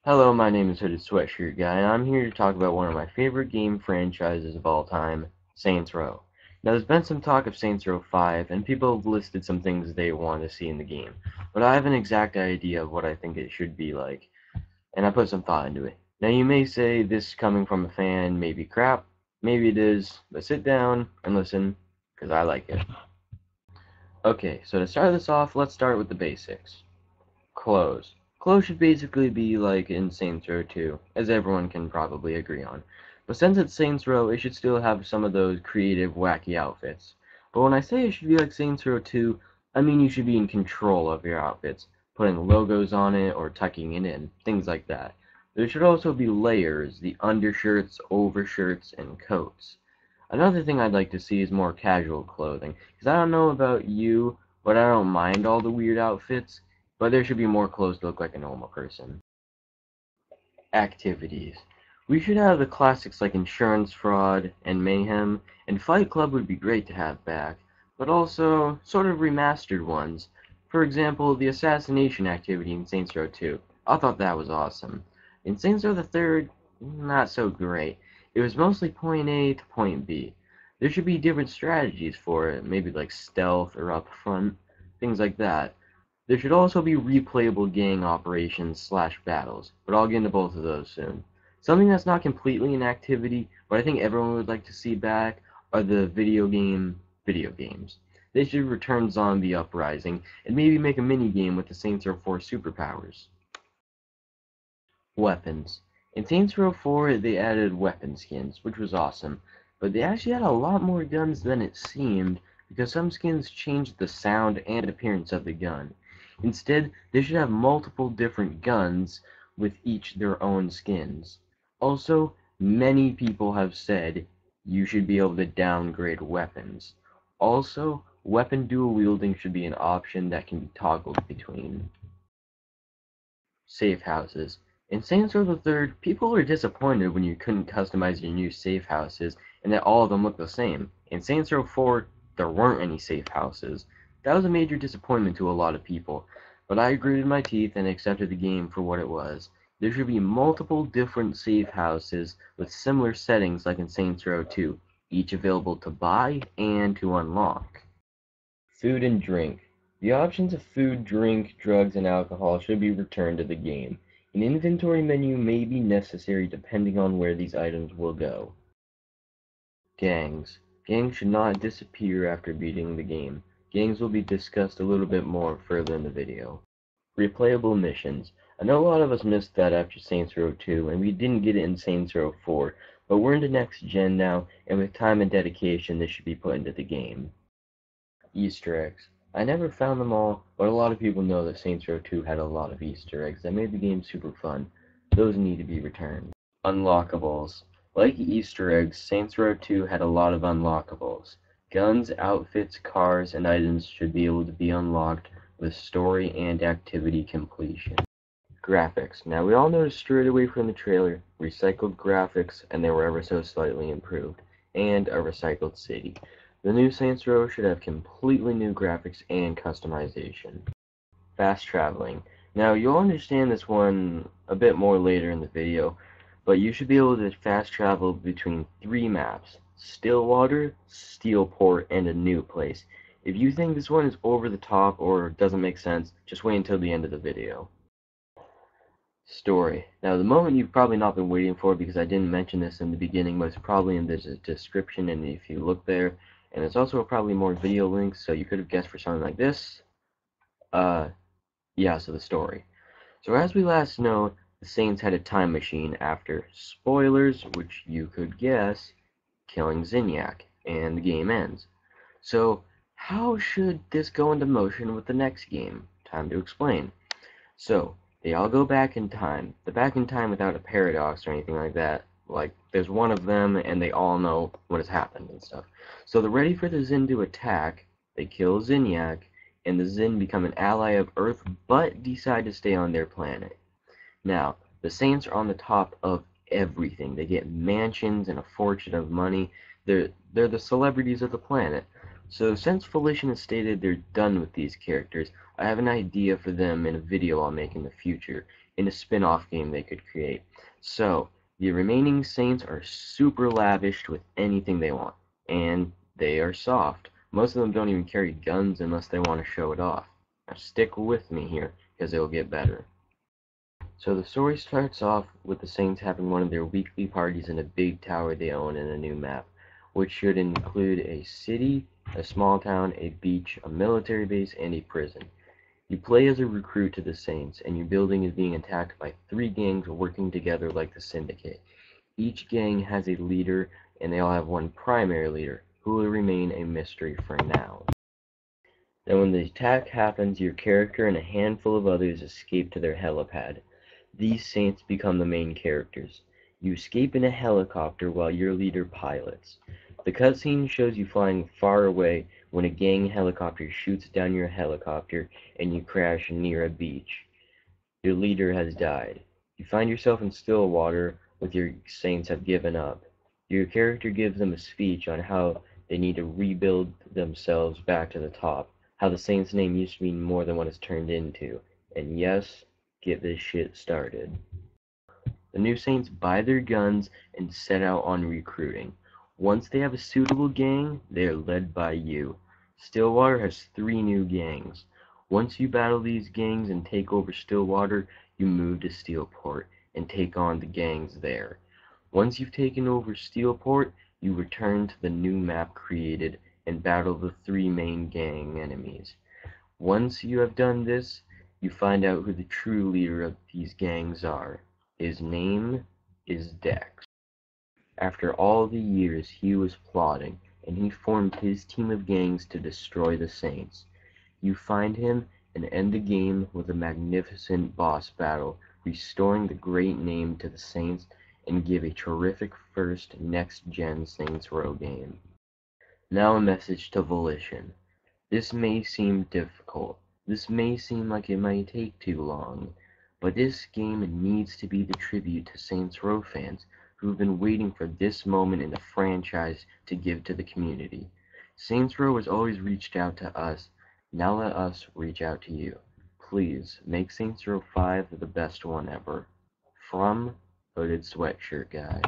Hello, my name is Hooded Sweatshirt Guy, and I'm here to talk about one of my favorite game franchises of all time, Saints Row. Now, there's been some talk of Saints Row 5, and people have listed some things they want to see in the game, but I have an exact idea of what I think it should be like, and I put some thought into it. Now, you may say this coming from a fan may be crap, maybe it is, but sit down and listen, because I like it. Okay, so to start this off, let's start with the basics. Clothes. Clothes should basically be like in Saints Row 2, as everyone can probably agree on. But since it's Saints Row, it should still have some of those creative, wacky outfits. But when I say it should be like Saints Row 2, I mean you should be in control of your outfits, putting logos on it or tucking it in, things like that. There should also be layers, the undershirts, overshirts, and coats. Another thing I'd like to see is more casual clothing, because I don't know about you, but I don't mind all the weird outfits, but there should be more clothes to look like a normal person. Activities. We should have the classics like Insurance Fraud and Mayhem, and Fight Club would be great to have back, but also sort of remastered ones. For example, the assassination activity in Saints Row 2. I thought that was awesome. In Saints Row the Third, not so great. It was mostly point A to point B. There should be different strategies for it, maybe like stealth or up front, things like that. There should also be replayable gang operations/battles, but I'll get into both of those soon. Something that's not completely an activity, but I think everyone would like to see back, are the video games. They should return Zombie Uprising, and maybe make a mini-game with the Saints Row 4 superpowers. Weapons. In Saints Row 4, they added weapon skins, which was awesome, but they actually had a lot more guns than it seemed, because some skins changed the sound and appearance of the gun. Instead, they should have multiple different guns with each their own skins. Also, many people have said you should be able to downgrade weapons. Also, weapon dual wielding should be an option that can be toggled between. Safe houses. In Saints Row the Third, people were disappointed when you couldn't customize your new safe houses and that all of them looked the same. In Saints Row 4, there weren't any safe houses. That was a major disappointment to a lot of people, but I gritted my teeth and accepted the game for what it was. There should be multiple different safe houses with similar settings like in Saints Row 2, each available to buy and to unlock. Food and drink. The options of food, drink, drugs, and alcohol should be returned to the game. An inventory menu may be necessary depending on where these items will go. Gangs. Gangs should not disappear after beating the game. Gangs will be discussed a little bit more further in the video. Replayable missions. I know a lot of us missed that after Saints Row 2, and we didn't get it in Saints Row 4, but we're into next gen now, and with time and dedication this should be put into the game. Easter eggs. I never found them all, but a lot of people know that Saints Row 2 had a lot of Easter eggs that made the game super fun. Those need to be returned. Unlockables. Like Easter eggs, Saints Row 2 had a lot of unlockables. Guns, outfits, cars, and items should be able to be unlocked with story and activity completion. Graphics. Now we all noticed straight away from the trailer, recycled graphics, and they were ever so slightly improved, and a recycled city. The new Saints Row should have completely new graphics and customization. Fast traveling. Now you'll understand this one a bit more later in the video, but you should be able to fast travel between 3 maps: Stillwater, Steelport, and a new place. If you think this one is over the top or doesn't make sense, just wait until the end of the video. Story. Now the moment you've probably not been waiting for, because I didn't mention this in the beginning, but it's probably in the description, and if you look there, and there's also probably more video links, so you could have guessed for something like this. Yeah, so the story. So as we last know, the Saints had a time machine after, spoilers, which you could guess, killing Zinyak, and the game ends. So how should this go into motion with the next game? Time to explain. So, they all go back in time, but back in time without a paradox or anything like that. Like, there's one of them, and they all know what has happened and stuff. So they're ready for the Zin to attack, they kill Zinyak, and the Zin become an ally of Earth, but decide to stay on their planet. Now, the Saints are on the top of everything. They get mansions and a fortune of money. They're the celebrities of the planet. So since Volition has stated they're done with these characters, I have an idea for them in a video I'll make in the future. in a spin-off game they could create. So, the remaining Saints are super lavish with anything they want, and they are soft. Most of them don't even carry guns unless they want to show it off. Now stick with me here, because it'll get better. So the story starts off with the Saints having one of their weekly parties in a big tower they own in a new map, which should include a city, a small town, a beach, a military base, and a prison. You play as a recruit to the Saints, and your building is being attacked by 3 gangs working together like the Syndicate. Each gang has a leader, and they all have one primary leader, who will remain a mystery for now. Then when the attack happens, your character and a handful of others escape to their helipad. These Saints become the main characters. You escape in a helicopter while your leader pilots. The cutscene shows you flying far away when a gang helicopter shoots down your helicopter and you crash near a beach. Your leader has died. You find yourself in Stillwater with your Saints have given up. Your character gives them a speech on how they need to rebuild themselves back to the top, how the Saints name used to mean more than what it's turned into, and yes, get this shit started. The new Saints buy their guns and set out on recruiting. Once they have a suitable gang, they are led by you. Stillwater has 3 new gangs. Once you battle these gangs and take over Stillwater, you move to Steelport and take on the gangs there. Once you've taken over Steelport, you return to the new map created and battle the 3 main gang enemies. Once you have done this, you find out who the true leader of these gangs are. His name is Dex. After all the years he was plotting, and he formed his team of gangs to destroy the Saints. You find him and end the game with a magnificent boss battle, restoring the great name to the Saints and give a terrific first next-gen Saints Row game. Now a message to Volition. This may seem difficult. This may seem like it might take too long. But this game needs to be the tribute to Saints Row fans who have been waiting for this moment in the franchise to give to the community. Saints Row has always reached out to us. Now let us reach out to you. Please, make Saints Row 5 the best one ever. From Hooded Sweatshirt Guy.